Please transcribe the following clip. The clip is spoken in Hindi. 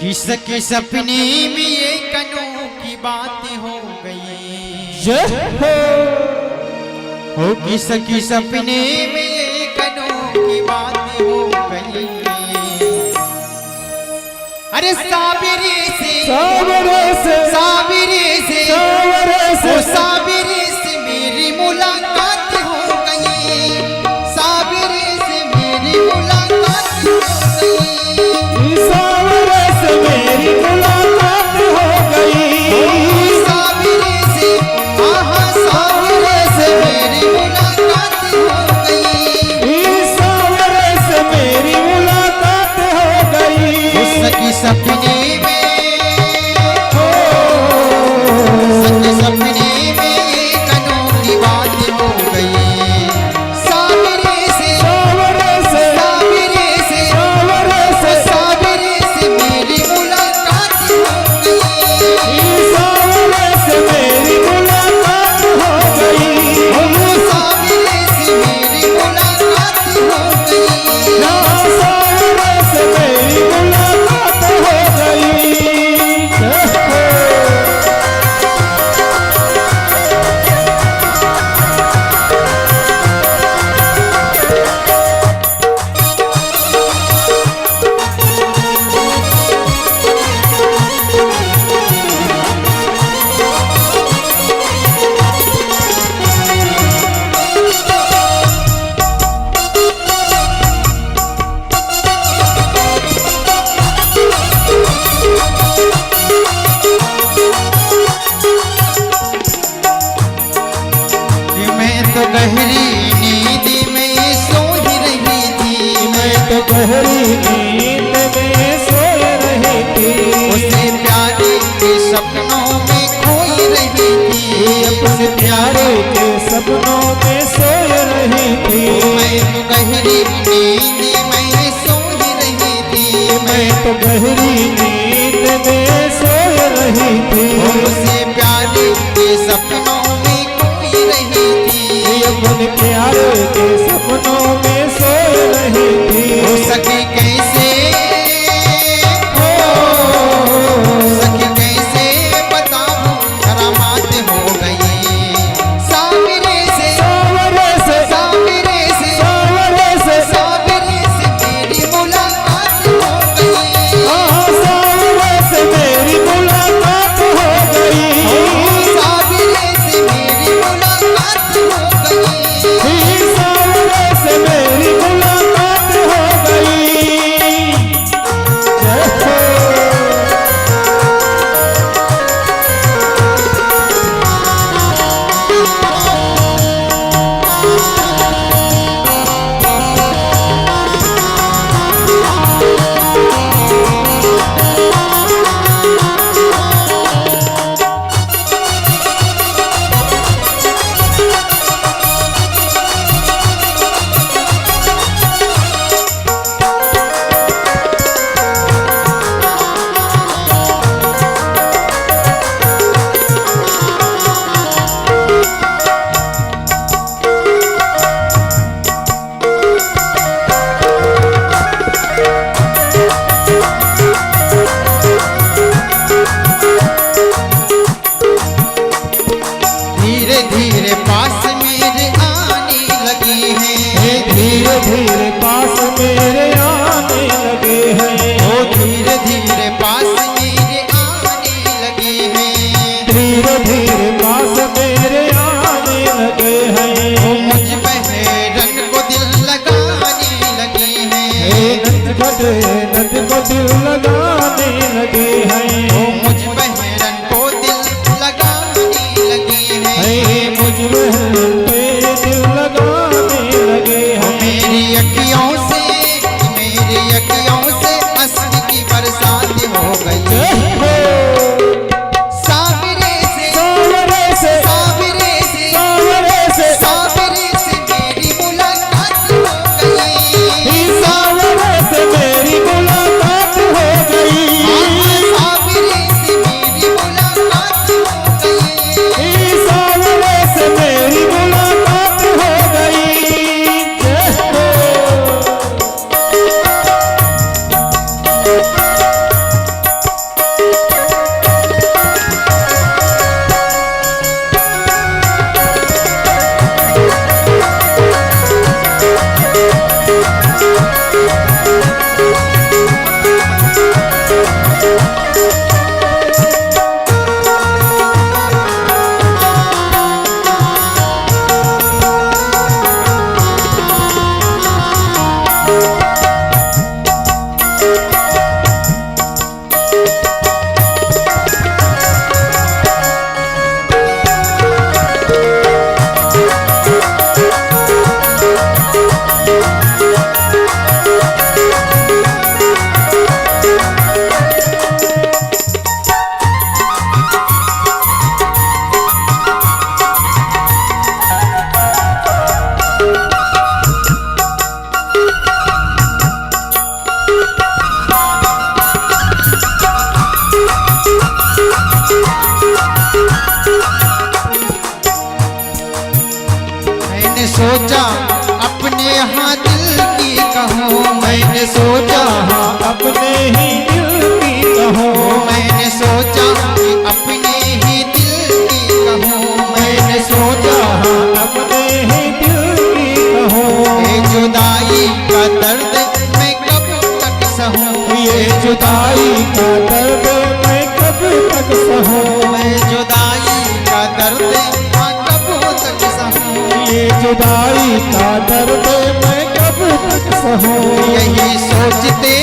किसके सपने में ये अनोखी बात हो गई। हो किसके सपने में ये अनोखी बात हो गई। अरे साबिरे से मेरी मुलाकात हो गई। साबिरे से मेरी मुलाकात हो गई। सावरे से मेरी मुलाकात हो गई। साबिरे से साबिरे से मेरी मुलाकात हो गई। सावरे से मेरी मुलाकात हो गई। उसकी सपने में सपने में एक अनोखी बात हो गई। साबिरे से साबिरे से साबिरे से मेरी मुलाकात हो गई। सावरे से मेरी मुलाकात हो गई। साबिरे से मेरी मुलाकात हो गई। सावरे से मेरी मुलाकात हो गई। गहरी नींद में सो ही रही थी। मैं तो गहरी नींद में सो रही थी। उससे प्यारे के सपनों में खोई रही थी। अपने प्यारे के सपनों में सो रही थी। मैं तो गहरी नींद में सो ही रही थी। मैं तो गहरी नींद में सो रही थी। उससे प्यारे के सपनों में खोई रही थी। अपने प्यारे के सपनों में सो रही थी। हो सके कैसे सके कैसे बताऊं करामात हो गई। साबिरे से सावरे से साबिरे से सावरे से साबिरे से मेरी मुलाकात हो गई। सावरे से मेरी मुलाकात हो गई। साबिरे से मेरी मुलाकात हो गई। सावरे से मेरी मुलाकात हो गई। धीरे धीरे पास मेरे आने लगे हैं। धीरे धीरे पास मेरे आने लगे हैं। ओ धीरे धीरे पास मेरे आने लगे हैं। धीरे धीरे पास मेरे आने लगे हैं। ओ मुझ बहरन को दिल लगाने लगे हैं। नंद को दिल लगाने लगे हैं। ओ मुझ बहरन को दिल लगाने लगे हैं। मुझ में पे दिल लगाने लगे हैं। मेरी अखियों से अश्क की बरसात हो गई। साबिरे से सावरे से साबिरे से सावरे से साबिरे से मेरी मुलाकात हो गई। सावरे से मेरी मुलाकात हो गई। साबिरे मैंने सोचा अपने यहाँ दिल की कहूँ, मैंने सोचा हाँ अपने ही दिल की कहो, मैंने सोचा कि अपने ही दिल की कहूँ, मैंने सोचा हाँ अपने ही दिल की कहो। ये जुदाई का दर्द मैं कब तक सहूँ, ये जुदाई का दर्द मैं कब तक सहूँ, मैं जुदाई का दर्द मैं कब तक सहूँ, ये जुदाई का दर्द मैं कब तक सहूँ। यही सोचते